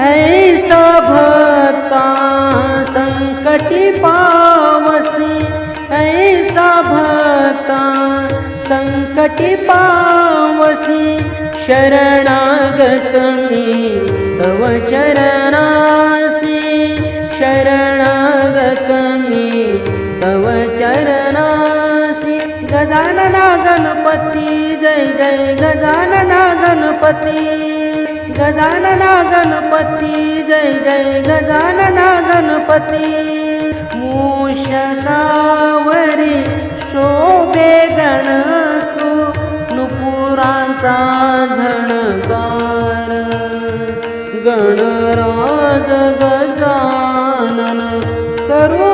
ऐसा भक्ता संकटी पावसी, ऐसा भक्ता संकटी पावसी, शरणागत मी तव चरणासी, शरणागत मी तव चरणासी। गजानना गणपती जय जय गजानना गणपती, गजानना गणपती जय जय गजानना गणपती। मूषकावरी शोभे गणतू, नुपुरांचा झणकार, गणराज गजानन करू